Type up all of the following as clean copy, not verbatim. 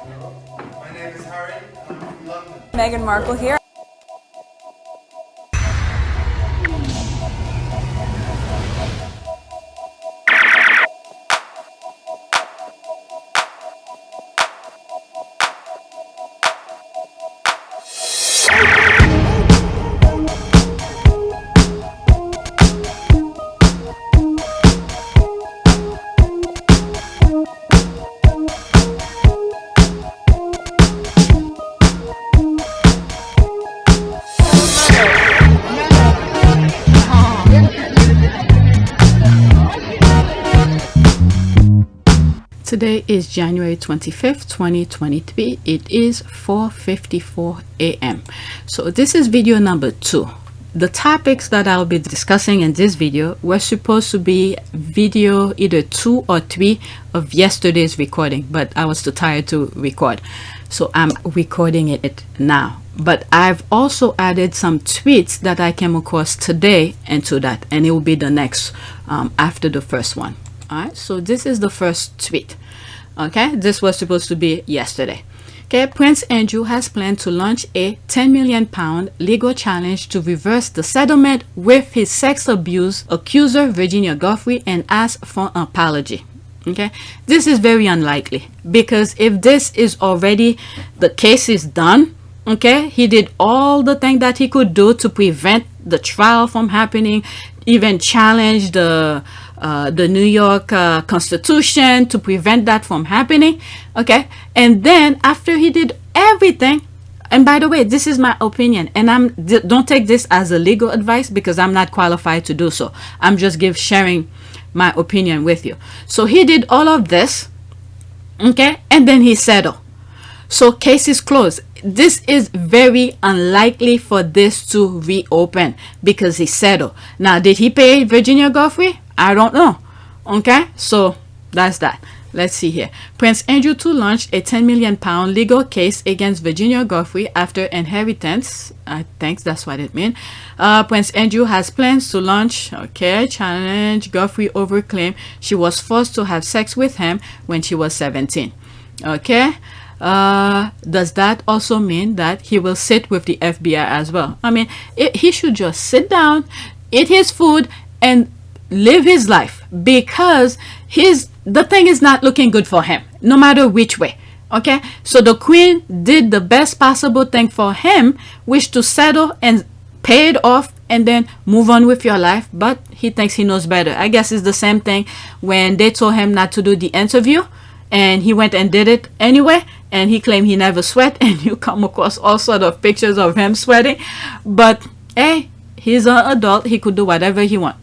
My name is Harry, and I'm from London. Meghan Markle here. Today is January 25th, 2023. It is 4:54 a.m. So this is video number 2. The topics that I'll be discussing in this video were supposed to be video either 2 or 3 of yesterday's recording, but I was too tired to record. So I'm recording it now. But I've also added some tweets that I came across today into that, and it will be the next after the first one. Alright, so this is the first tweet. Okay, this was supposed to be yesterday. Okay, Prince Andrew has planned to launch a £10 million legal challenge to reverse the settlement with his sex abuse accuser Virginia Giuffre and ask for an apology. Okay, this is very unlikely because if this is already the case is done, okay, he did all the thing that he could do to prevent the trial from happening, even challenge the New York Constitution to prevent that from happening. Okay, and then after he did everything, and by the way, this is my opinion, and don't take this as a legal advice because I'm not qualified to do so. I'm just sharing my opinion with you. So he did all of this, okay, and then he settled. So case is closed. This is very unlikely for this to reopen because he settled. Now, did he pay Virginia Giuffre? I don't know. Okay, so that's that. Let's see here. Prince Andrew to launch a £10 million legal case against Virginia Giuffre after inheritance. I think that's what it means. Prince Andrew has plans to launch, okay, challenge Giuffre over claim she was forced to have sex with him when she was 17. Okay. Does that also mean that he will sit with the FBI as well? I mean, he should just sit down, eat his food, and live his life because the thing is not looking good for him, no matter which way. Okay, so the Queen did the best possible thing for him, which to settle and pay it off and then move on with your life, but he thinks he knows better. I guess it's the same thing when they told him not to do the interview and he went and did it anyway, and he claimed he never sweat, and you come across all sort of pictures of him sweating. But hey, he's an adult, he could do whatever he wants.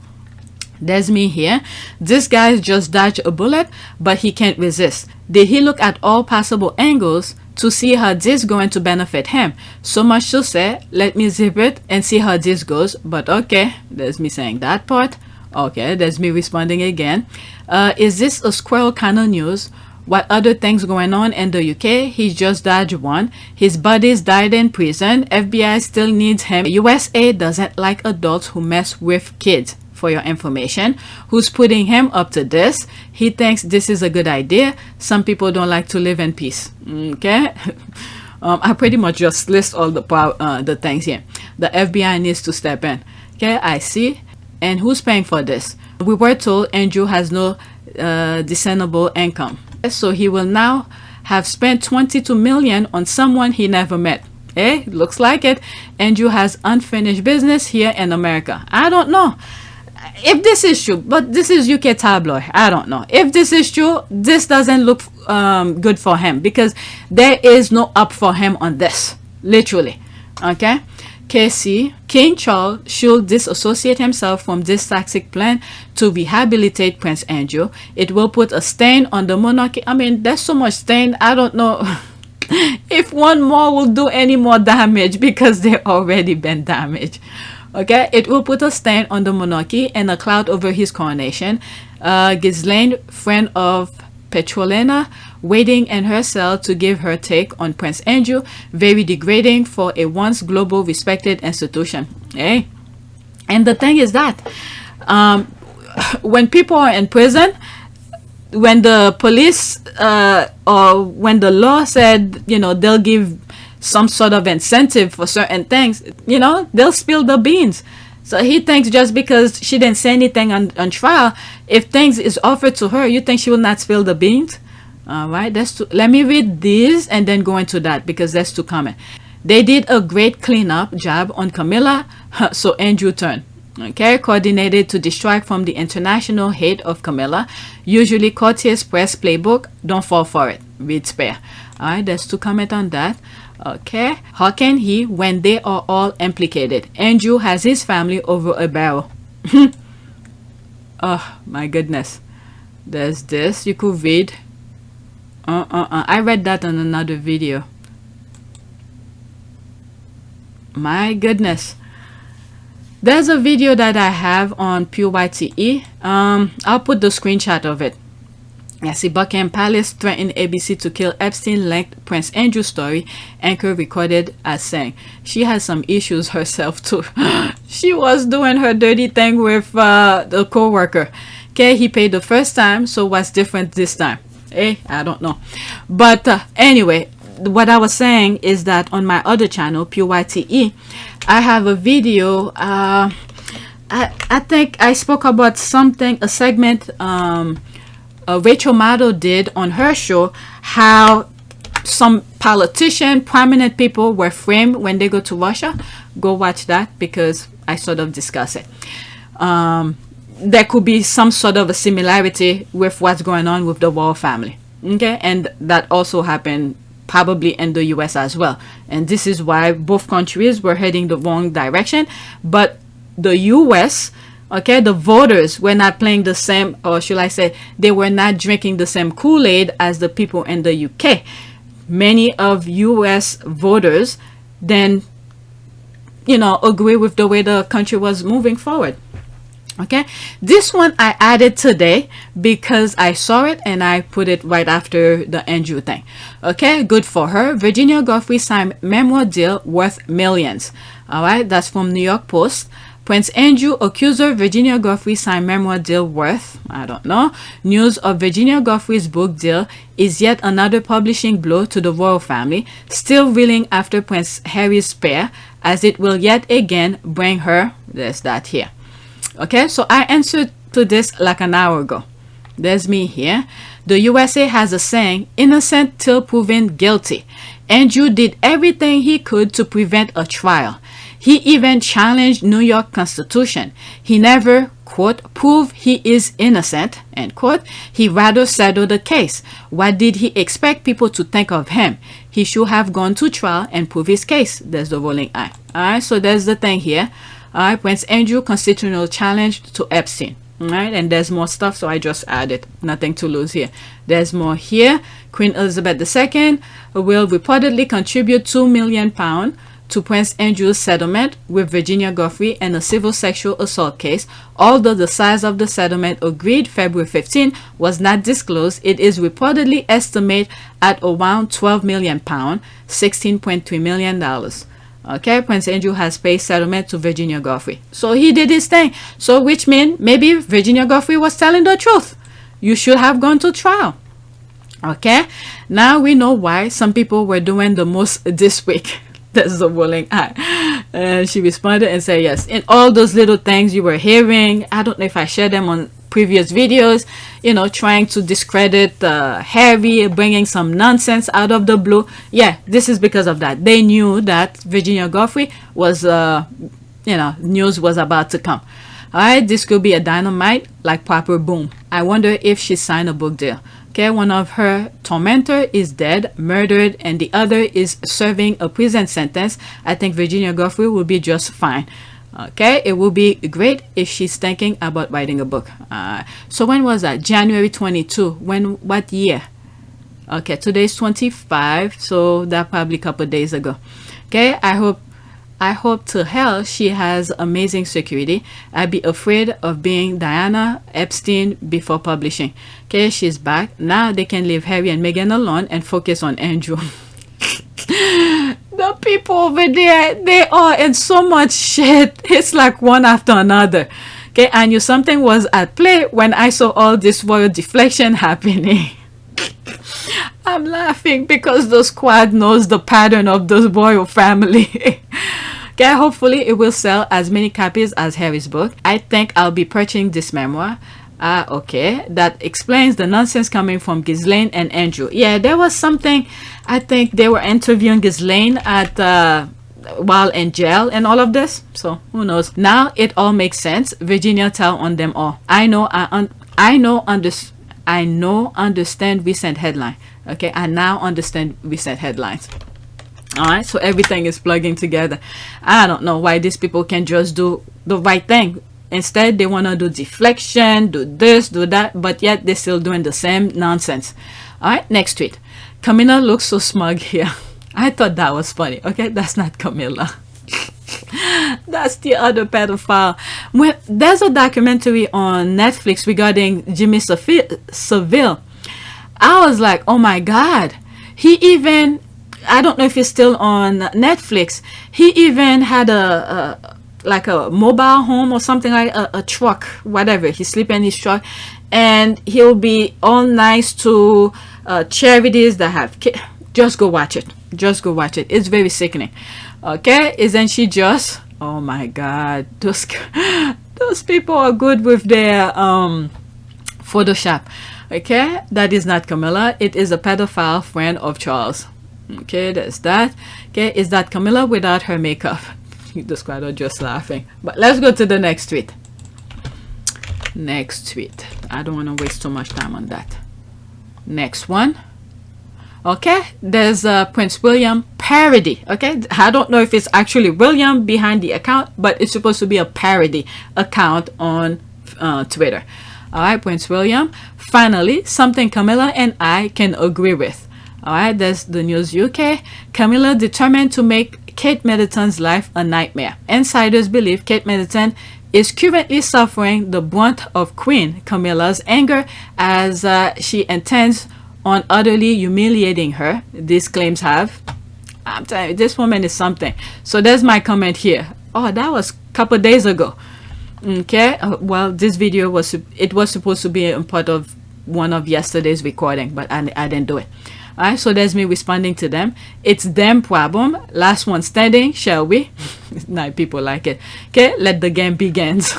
There's me here. This guy just dodged a bullet, but he can't resist. Did he look at all possible angles to see how this going to benefit him? So much to say, let me zip it and see how this goes. But okay, there's me saying that part. Okay, there's me responding again. Is this a squirrel kind of news? What other things going on in the UK? He just dodged one. His buddies died in prison. FBI still needs him. USA doesn't like adults who mess with kids. For your information, who's putting him up to this? He thinks this is a good idea. Some people don't like to live in peace. Okay. I pretty much just list all the things here. The FBI needs to step in. Okay, I see. And who's paying for this? We were told Andrew has no discernible income, so he will now have spent 22 million on someone he never met. Eh, looks like it. Andrew has unfinished business here in America. I don't know if this is true, but this is UK tabloid. I don't know if this is true. This doesn't look good for him because there is no up for him on this, literally. Okay, KC, King Charles should disassociate himself from this toxic plan to rehabilitate Prince Andrew. It will put a stain on the monarchy. I mean, there's so much stain, I don't know if one more will do any more damage because they already been damaged. Okay, it will put a stain on the monarchy and a cloud over his coronation. Ghislaine, friend of Petrolina, waiting in her cell to give her take on Prince Andrew. Very degrading for a once global respected institution. Hey, and the thing is that when people are in prison, when the police or when the law said, you know, they'll give some sort of incentive for certain things, you know, they'll spill the beans. So he thinks just because she didn't say anything on trial, if things is offered to her, you think she will not spill the beans? All right, let me read these and then go into that, because that's too common. They did a great cleanup job on Camilla, so Andrew turned. Okay, coordinated to distract from the international hate of Camilla. Usually courteous press playbook. Don't fall for it. Read spare. All right, there's to comment on that. Okay, how can he when they are all implicated? Andrew has his family over a barrel. Oh my goodness. There's this you could read. I read that on another video. My goodness. There's a video that I have on PYTE. I'll put the screenshot of it. I see Buckingham Palace threatened ABC to kill Epstein linked Prince Andrew story. Anchor recorded as saying she has some issues herself too. She was doing her dirty thing with the co-worker. Okay, he paid the first time, so what's different this time? I don't know. But anyway, what I was saying is that on my other channel, PYTE, I have a video. I think I spoke about something, a segment Rachel Maddow did on her show, how some politician, prominent people were framed when they go to Russia. Go watch that, because I sort of discuss it. There could be some sort of a similarity with what's going on with the royal family. Okay, and that also happened probably in the US as well. And this is why both countries were heading the wrong direction. But the US, okay, the voters were not playing the same, or should I say, they were not drinking the same Kool-Aid as the people in the UK. Many of US voters then, you know, agree with the way the country was moving forward. Okay, this one I added today because I saw it and I put it right after the Andrew thing. Okay, good for her. Virginia Giuffre signed memoir deal worth millions. All right, that's from New York Post. Prince Andrew accuser Virginia Giuffre signed memoir deal worth, I don't know. News of Virginia Giuffre's book deal is yet another publishing blow to the royal family, still reeling after Prince Harry's spare, as it will yet again bring her, there's that here. Okay, so I answered to this like an hour ago. There's me here. The USA has a saying, innocent till proven guilty. Andrew did everything he could to prevent a trial. He even challenged New York Constitution. He never, quote, prove he is innocent, end quote. He rather settled the case. What did he expect people to think of him? He should have gone to trial and prove his case. There's the rolling eye. All right, so there's the thing here. All right, Prince Andrew constitutional challenge to Epstein. All right, and there's more stuff, so I just added. Nothing to lose here. There's more here. Queen Elizabeth II will reportedly contribute £2 million to Prince Andrew's settlement with Virginia Giuffre in a civil sexual assault case. Although the size of the settlement agreed February 15 was not disclosed, it is reportedly estimated at around £12 million, $16.3 million. Okay, Prince Andrew has paid settlement to Virginia Giuffre. So he did his thing. So which means maybe Virginia Giuffre was telling the truth. You should have gone to trial. Okay, now we know why some people were doing the most this week. That's the rolling eye. And she responded and said, yes, in all those little things you were hearing, I don't know if I shared them on previous videos, you know, trying to discredit Harry, bringing some nonsense out of the blue. Yeah, this is because of that. They knew that Virginia Giuffre was, you know, news was about to come. All right, this could be a dynamite, like proper boom. I wonder if she signed a book deal. Okay, one of her tormentor is dead, murdered, and the other is serving a prison sentence. I think Virginia Giuffre will be just fine. Okay, it will be great if she's thinking about writing a book. So when was that? January 22. What year? Okay, today's 25, so that probably a couple days ago. Okay, I hope to hell she has amazing security. I'd be afraid of being Diana Epstein before publishing. Okay, she's back. Now they can leave Harry and Meghan alone and focus on Andrew. The people over there, they are in so much shit. It's like one after another. Okay, I knew something was at play when I saw all this royal deflection happening. I'm laughing because the squad knows the pattern of the royal family. Okay, hopefully it will sell as many copies as Harry's book. I think I'll be purchasing this memoir. Okay, that explains the nonsense coming from Ghislaine and Andrew. Yeah, there was something. I think they were interviewing Ghislaine at while in jail and all of this. So who knows? Now it all makes sense. Virginia tell on them all. I know. Understand recent headline. Okay, I now understand recent headlines. All right, so everything is plugging together. I don't know why these people can just do the right thing. Instead, they want to do deflection, do this, do that, but yet they're still doing the same nonsense. All right, next tweet. Camilla looks so smug here. I thought that was funny. Okay, that's not Camilla. That's the other pedophile. When there's a documentary on Netflix regarding Jimmy Seville, I was like, oh my God. He even, I don't know if he's still on Netflix. He even had a like a mobile home or something, like a truck, whatever. He sleep in his truck, and he'll be all nice to charities that have kids. Just go watch it. Just go watch it. It's very sickening. Okay, isn't she just? Oh my God, those people are good with their Photoshop. Okay, that is not Camilla. It is a pedophile friend of Charles. Okay, that's that. Okay, is that Camilla without her makeup? The squad are just laughing. But let's go to the next tweet. Next tweet. I don't want to waste too much time on that. Next one. Okay, there's Prince William parody. Okay, I don't know if it's actually William behind the account, but it's supposed to be a parody account on Twitter. All right, Prince William. Finally, something Camilla and I can agree with. All right, there's the News UK. Camilla determined to make Kate Middleton's life a nightmare. Insiders believe Kate Middleton is currently suffering the brunt of Queen Camilla's anger as she intends on utterly humiliating her. These claims have. I'm telling you, this woman is something. So there's my comment here. Oh, that was a couple days ago. Okay, well, this video was supposed to be a part of one of yesterday's recording, but I didn't do it. All right, so there's me responding to them. It's them problem. Last one standing, shall we? Not people like it. Okay, let the game begins.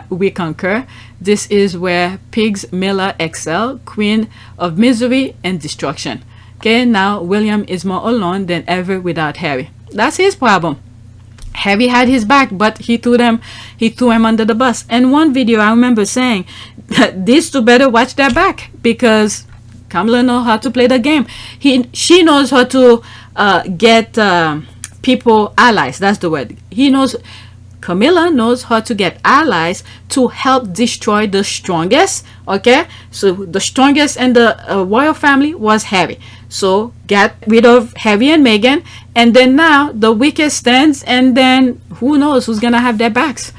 We concur. This is where Pigs Miller excel, queen of misery and destruction. Okay, now William is more alone than ever without Harry. That's his problem. Harry had his back, but he threw him under the bus. And one video I remember saying that these two better watch their back, because Camilla knows how to play the game. She knows how to get people allies. That's the word. Camilla knows how to get allies to help destroy the strongest. Okay, so the strongest in the royal family was Harry. So get rid of Harry and Meghan, and then now the weakest stands, and then who knows who's gonna have their backs.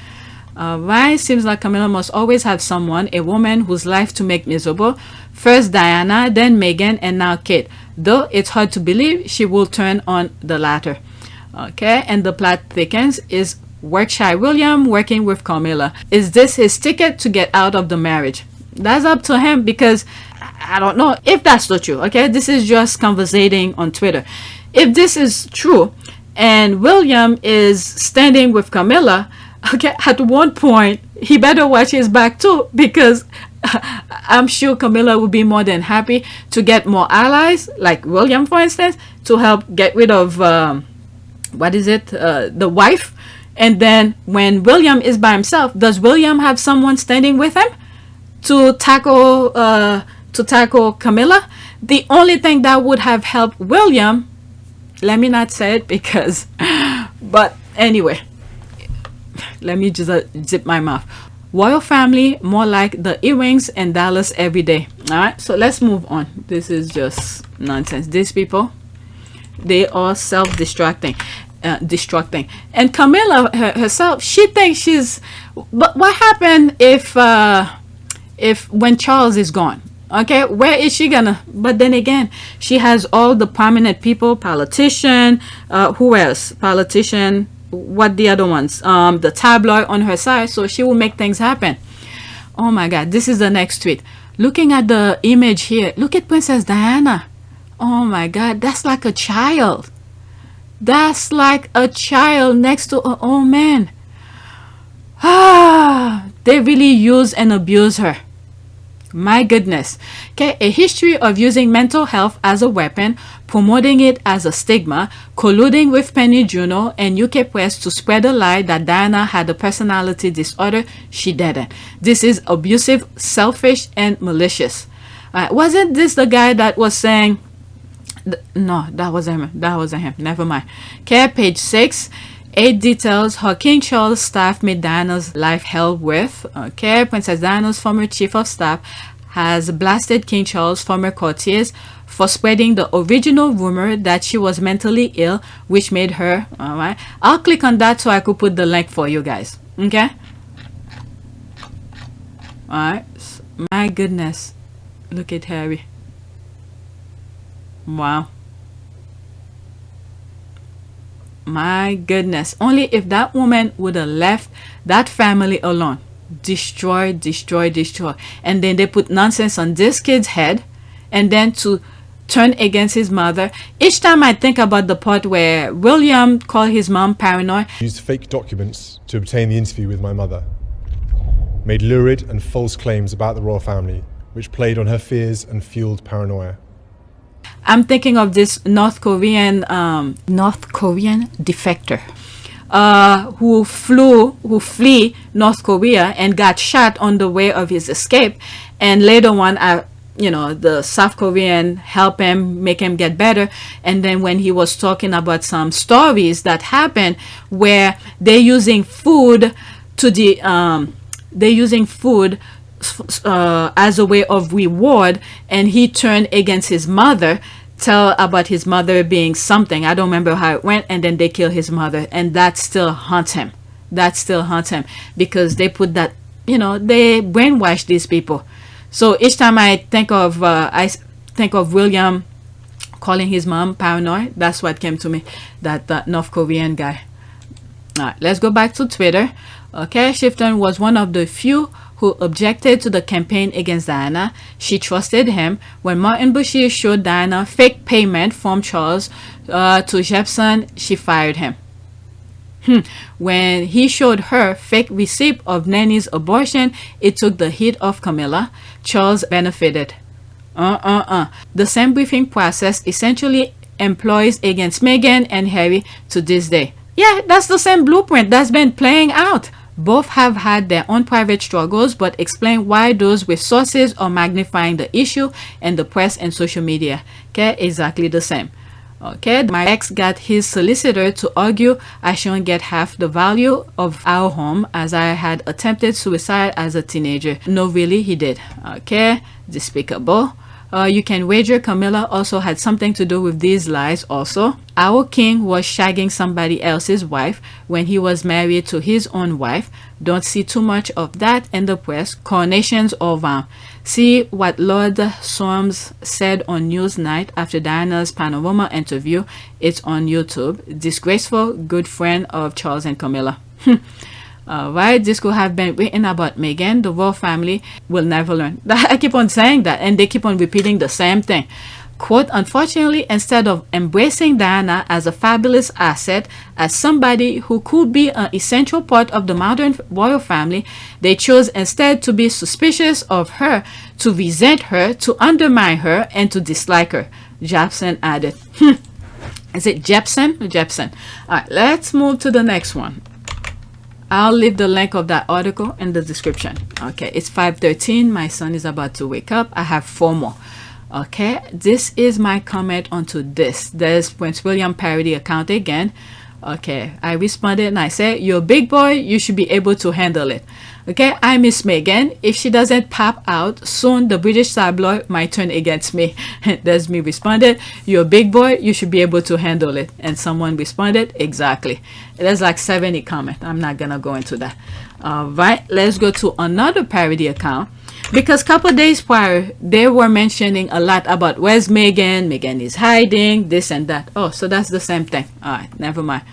Right, seems like Camilla must always have someone, a woman whose life to make miserable. First Diana, then Meghan, and now Kate. Though it's hard to believe she will turn on the latter. Okay, and the plot thickens. Is work-shy William working with Camilla? Is this his ticket to get out of the marriage? That's up to him, because I don't know if that's not true. Okay, this is just conversating on Twitter. If this is true and William is standing with Camilla, okay, at one point he better watch his back too, because I'm sure Camilla would be more than happy to get more allies, like William, for instance, to help get rid of the wife. And then when William is by himself, does William have someone standing with him to tackle Camilla? The only thing that would have helped William, let me not say it because, but anyway, let me just zip my mouth. Royal family more like the earrings in Dallas every day. All right, so let's move on. This is just nonsense. These people, they are self-destructing. And Camilla herself, she thinks she's, but what happened if when Charles is gone? Okay, where is she gonna? But then again, she has all the prominent people, politician, who else? Politician, what the other ones, the tabloid on her side, so she will make things happen. Oh my god, this is the next tweet. Looking at the image here, look at Princess Diana. Oh my god, that's like a child. That's like a child next to an old man. Ah, they really use and abuse her. My goodness. Okay, a history of using mental health as a weapon, promoting it as a stigma, colluding with Penny Juno and UK press to spread a lie that Diana had a personality disorder. She didn't. This is abusive, selfish, and malicious. Wasn't this the guy that was saying... No, that wasn't him. That wasn't him. Never mind. Okay, page 6. Aide details how King Charles' staff made Diana's life hell with. Okay, Princess Diana's former chief of staff has blasted King Charles' former courtiers for spreading the original rumor that she was mentally ill, which made her... Alright, I'll click on that so I could put the link for you guys. Okay? Alright, my goodness. Look at Harry. Wow. My goodness. Only if that woman would have left that family alone. Destroy, destroy, destroy. And then they put nonsense on this kid's head. And then to turn against his mother. Each time I think about the part where William called his mom paranoid. Used fake documents to obtain the interview with my mother. Made lurid and false claims about the royal family, which played on her fears and fueled paranoia. I'm thinking of this North Korean defector who flee North Korea and got shot on the way of his escape, and later on the South Korean helped him, make him get better. And then when he was talking about some stories that happened where they're using food as a way of reward, and he turned against his mother, tell about his mother being something, I don't remember how it went, and then they kill his mother, and that still haunts him. Because they put that, they brainwash these people. So each time I think of William calling his mom paranoid, that's what came to me, that North Korean guy. All right, let's go back to Twitter. Okay, Shifton was one of the few who objected to the campaign against Diana. She trusted him. When Martin Bashir showed Diana fake payment from Charles to Jepson, she fired him. When he showed her fake receipt of Nanny's abortion, it took the heat off Camilla. Charles benefited. The same briefing process essentially employs against Meghan and Harry to this day. Yeah, that's the same blueprint that's been playing out. Both have had their own private struggles, but explain why those with sources are magnifying the issue and the press and social media. Okay, exactly the same. Okay, my ex got his solicitor to argue I shouldn't get half the value of our home as I had attempted suicide as a teenager. No, really, he did. Okay, despicable. You can wager Camilla also had something to do with these lies also. Our king was shagging somebody else's wife when he was married to his own wife. Don't see too much of that in the press. Coronations over. See what Lord Solms said on Newsnight after Diana's Panorama interview. It's on YouTube. Disgraceful, good friend of Charles and Camilla. Right, this could have been written about Meghan. The royal family will never learn. I keep on saying that, and they keep on repeating the same thing. Quote, unfortunately, instead of embracing Diana as a fabulous asset, as somebody who could be an essential part of the modern royal family, they chose instead to be suspicious of her, to resent her, to undermine her, and to dislike her. Jepson added. Is it Jepson? Jepson. All right, let's move to the next one. I'll leave the link of that article in the description. Okay, it's 5:13. My son is about to wake up. I have 4 more. Okay, this is my comment onto this. There's Prince William parody account again. Okay, I responded and I said, you're a big boy, you should be able to handle it. Okay, I miss Meghan. If she doesn't pop out, soon the British tabloid might turn against me. There's me responded, you're a big boy, you should be able to handle it. And someone responded, exactly. There's like 70 comments. I'm not gonna go into that. Right, let's go to another parody account. Because a couple days prior, they were mentioning a lot about where's Meghan, Meghan is hiding, this and that. Oh, so that's the same thing. All right, never mind.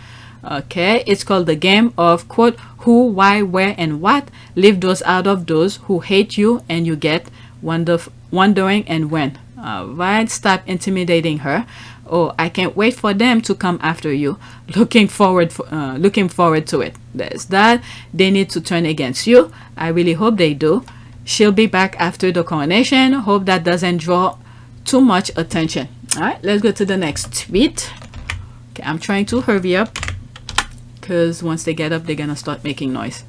Okay, it's called the game of quote who, why, where, and what. Leave those out of those who hate you, and you get wondering and when. All right, stop intimidating her. Oh, I can't wait for them to come after you. Looking forward to it. There's that. They need to turn against you. I really hope they do. She'll be back after the coronation. Hope that doesn't draw too much attention. All right, let's go to the next tweet. Okay, I'm trying to hurry up because once they get up, they're gonna start making noise.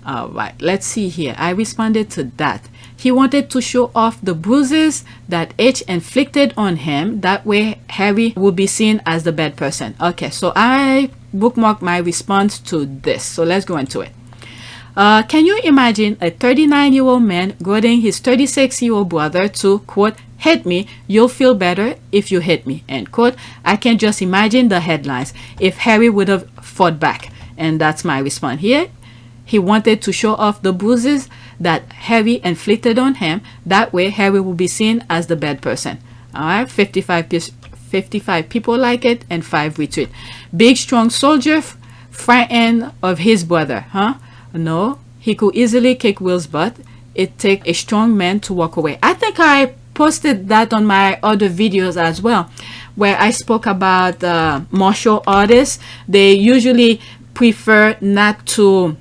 All right, let's see here. I responded to that. He wanted to show off the bruises that H inflicted on him. That way Harry would be seen as the bad person. Okay, so I bookmarked my response to this. So let's go into it. Can you imagine a 39-year-old man goading his 36-year-old brother to, quote, hit me, you'll feel better if you hit me, end quote. I can just imagine the headlines if Harry would have fought back. And that's my response here. He wanted to show off the bruises that Harry inflicted on him. That way Harry will be seen as the bad person. All right, 55 people like it and 5 retweet. Big strong soldier frightened of his brother, huh? No, he could easily kick Will's butt. It takes a strong man to walk away. I think I posted that on my other videos as well, where I spoke about martial artists. They usually prefer not to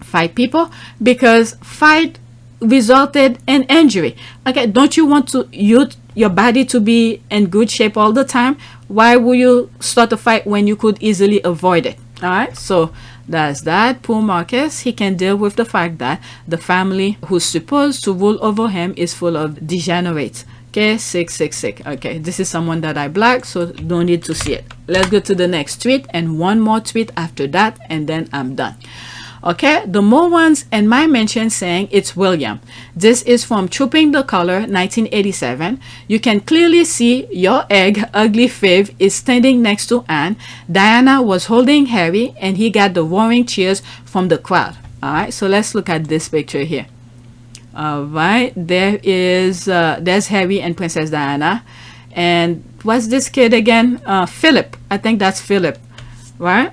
fight people because fight resulted in injury. Okay, don't you want to your body to be in good shape all the time? Why will you start a fight when you could easily avoid it? All right, so that's that. Poor Marcus, he can deal with the fact that the family who's supposed to rule over him is full of degenerates. Okay, 666. Okay, this is someone that I blocked, so don't need to see it. Let's go to the next tweet and one more tweet after that, and then I'm done. Okay, the morons and my mention saying it's William. This is from Trooping the Color 1987. You can clearly see your egg ugly fave is standing next to Anne. Diana was holding Harry and he got the roaring cheers from the crowd. All right, so let's look at this picture here. All right, there's Harry and Princess Diana. And what's this kid again? Philip. I think that's Philip, right?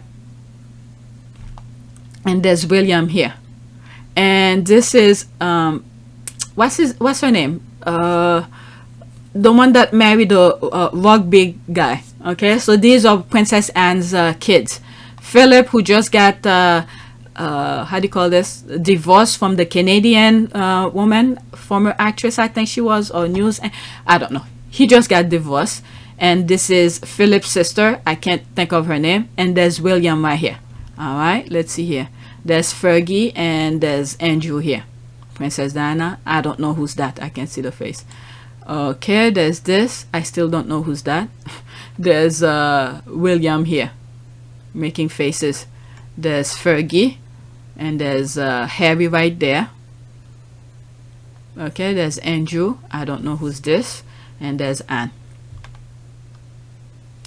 And there's William here, and this is what's her name, the one that married the rugby guy. Okay, so these are Princess Anne's kids. Philip, who just got how do you call this, divorced from the Canadian woman, former actress I think she was, or news, I don't know, he just got divorced. And this is Philip's sister, I can't think of her name. And there's William right here. All right, let's see here. There's Fergie and there's Andrew here. Princess Diana, I don't know who's that. I can't see the face. Okay, there's this. I still don't know who's that. There's William here making faces. There's Fergie and there's Harry right there. Okay, there's Andrew. I don't know who's this. And there's Anne.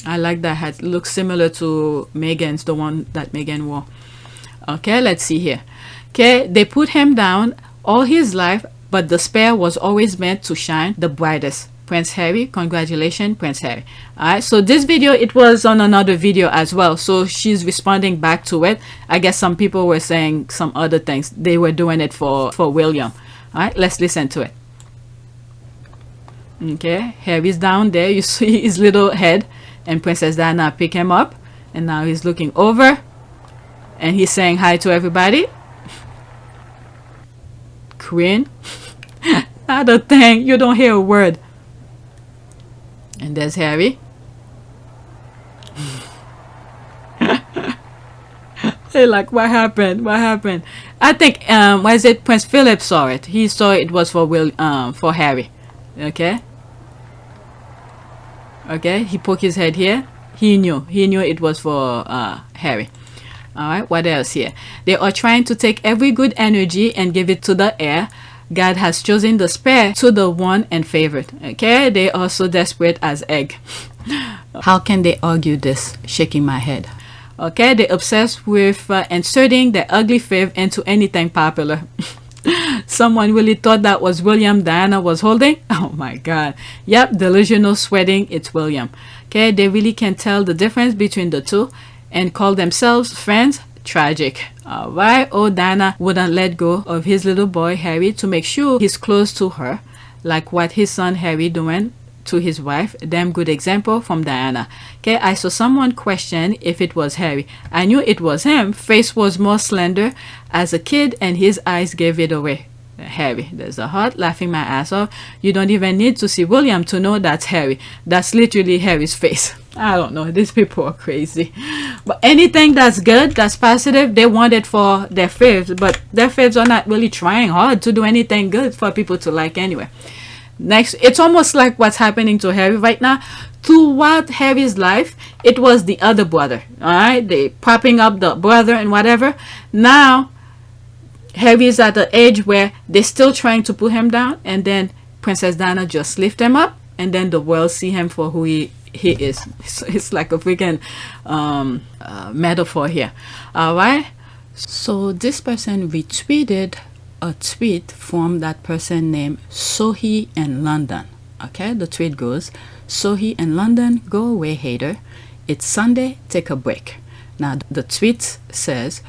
I like that hat. It looks similar to Meghan's, the one that Meghan wore. Okay, let's see here. Okay, they put him down all his life, but the spear was always meant to shine the brightest. Prince Harry, congratulations, Prince Harry. All right, so this video, it was on another video as well, so she's responding back to it. I guess some people were saying some other things. They were doing it for William. All right, let's listen to it. Okay, Harry's down there. You see his little head. And Princess Diana pick him up, and now he's looking over and he's saying hi to everybody. Queen. Not a thing, you don't hear a word. And there's Harry. Hey, like, what happened? What happened? I think what is it, Prince Philip saw it. He saw it was for Harry. Okay. Okay, he poked his head here. He knew it was for Harry. All right, what else here? They are trying to take every good energy and give it to the heir. God has chosen the spare to the one and favorite. Okay, they are so desperate as egg. How can they argue this? Shaking my head. Okay, they're obsessed with inserting the ugly fave into anything popular. Someone really thought that was William Diana was holding. Oh my god. Yep, delusional sweating, it's William. Okay, they really can tell the difference between the two. and call themselves friends. Tragic. Why old Diana wouldn't let go of his little boy Harry to make sure he's close to her, like what his son Harry doing to his wife. Damn good example from Diana. Okay, I saw someone question if it was Harry. I knew it was him. Face was more slender as a kid and his eyes gave it away. Harry. There's a heart laughing my ass off. You don't even need to see William to know that's Harry. That's literally Harry's face. I don't know. These people are crazy. But anything that's good, that's positive, they want it for their faves. But their faves are not really trying hard to do anything good for people to like anyway. Next, it's almost like what's happening to Harry right now. Throughout Harry's life, it was the other brother. Alright? They propping up the brother and whatever. Now, Harry is at the age where they're still trying to put him down, and then Princess Diana just lift him up, and then the world see him for who he is. So it's like a freaking metaphor here. All right. So this person retweeted a tweet from that person named Soohie in London. Okay, the tweet goes, Soohie in London, go away, hater. It's Sunday, take a break. Now the tweet says,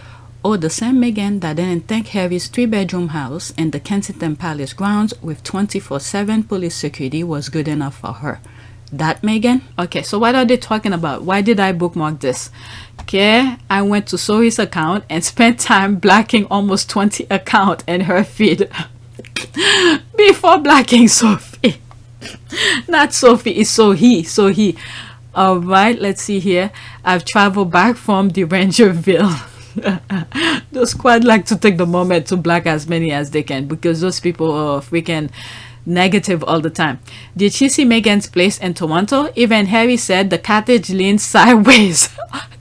oh, the same Meghan that didn't think Harry's 3-bedroom house in the Kensington Palace grounds with 24/7 police security was good enough for her. That Meghan? Okay, so what are they talking about? Why did I bookmark this? Okay, I went to Soohie's account and spent time blocking almost 20 accounts in her feed before blocking Sophie. Not Sophie, it's Soohie. All right, let's see here. I've traveled back from the Rangerville. The squad like to take the moment to block as many as they can because those people are freaking negative all the time. Did she see Meghan's place in Toronto? Even Harry said the cottage leaned sideways.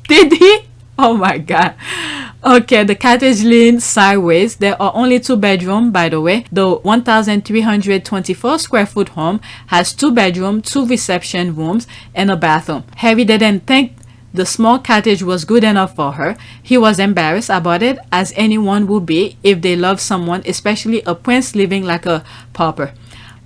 Did he? Oh my god. Okay, the cottage leaned sideways. There are only 2 bedrooms, by the way. The 1,324 square foot home has 2 bedrooms, 2 reception rooms, and a bathroom. Harry didn't think the small cottage was good enough for her. He was embarrassed about it, as anyone would be if they love someone, especially a prince living like a pauper.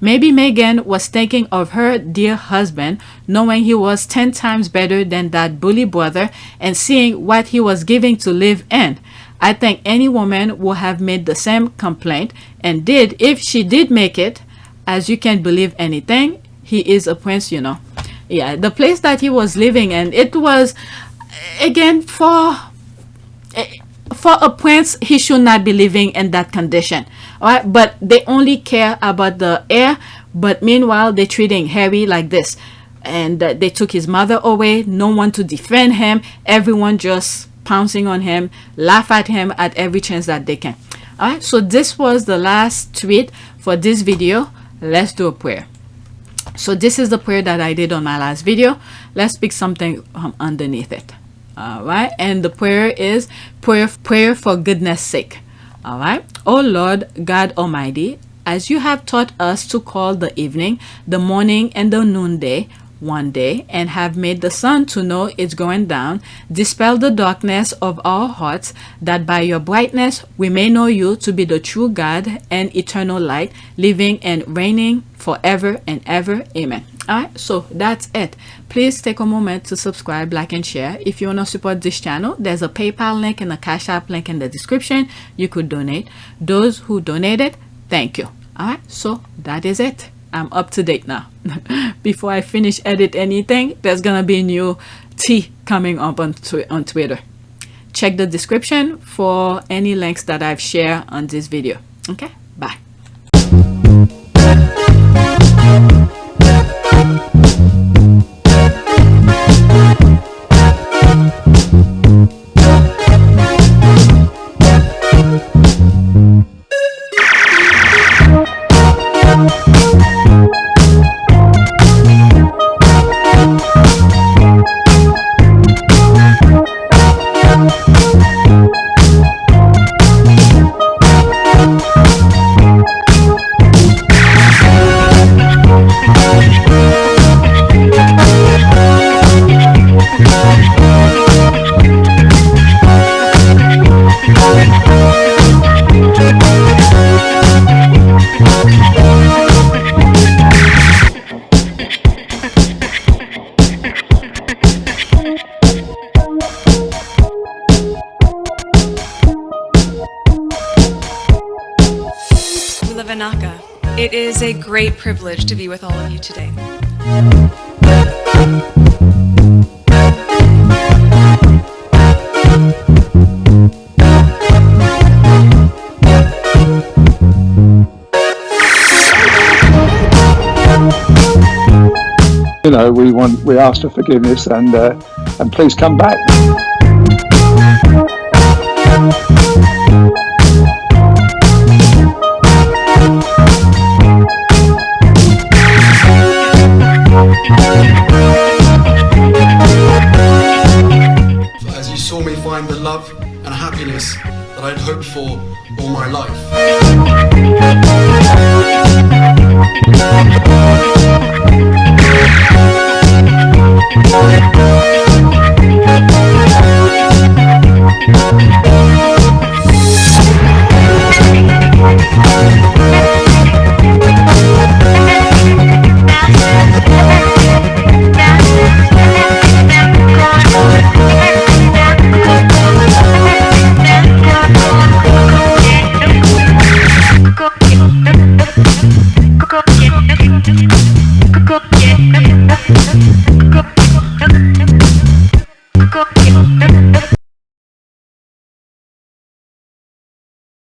Maybe Meghan was thinking of her dear husband, knowing he was 10 times better than that bully brother and seeing what he was giving to live in. I think any woman would have made the same complaint and did if she did make it. As you can't believe anything, he is a prince, you know. Yeah, the place that he was living in, it was, again, for a prince, he should not be living in that condition. All right, but they only care about the heir, but meanwhile, they're treating Harry like this. And they took his mother away, no one to defend him, everyone just pouncing on him, laugh at him at every chance that they can. All right, so this was the last tweet for this video. Let's do a prayer. So this is the prayer that I did on my last video. Let's pick something underneath it. All right, and the prayer is prayer for goodness sake. All right. Oh Lord God Almighty, as you have taught us to call the evening, the morning, and the noonday one day, and have made the sun to know it's going down, dispel the darkness of our hearts, that by your brightness we may know you to be the true God and eternal light, living and reigning forever and ever. Amen. All right, so that's it. Please take a moment to subscribe, like, and share. If you want to support this channel, there's a PayPal link and a Cash App link in the description. You could donate. Those who donated, thank you. All right, so that is it. I'm up to date now. Before I finish edit anything, there's gonna be new tea coming up on Twitter. Check the description for any links that I've shared on this video. Okay, bye. a great privilege to be with all of you today. You know, we ask for forgiveness and please come back.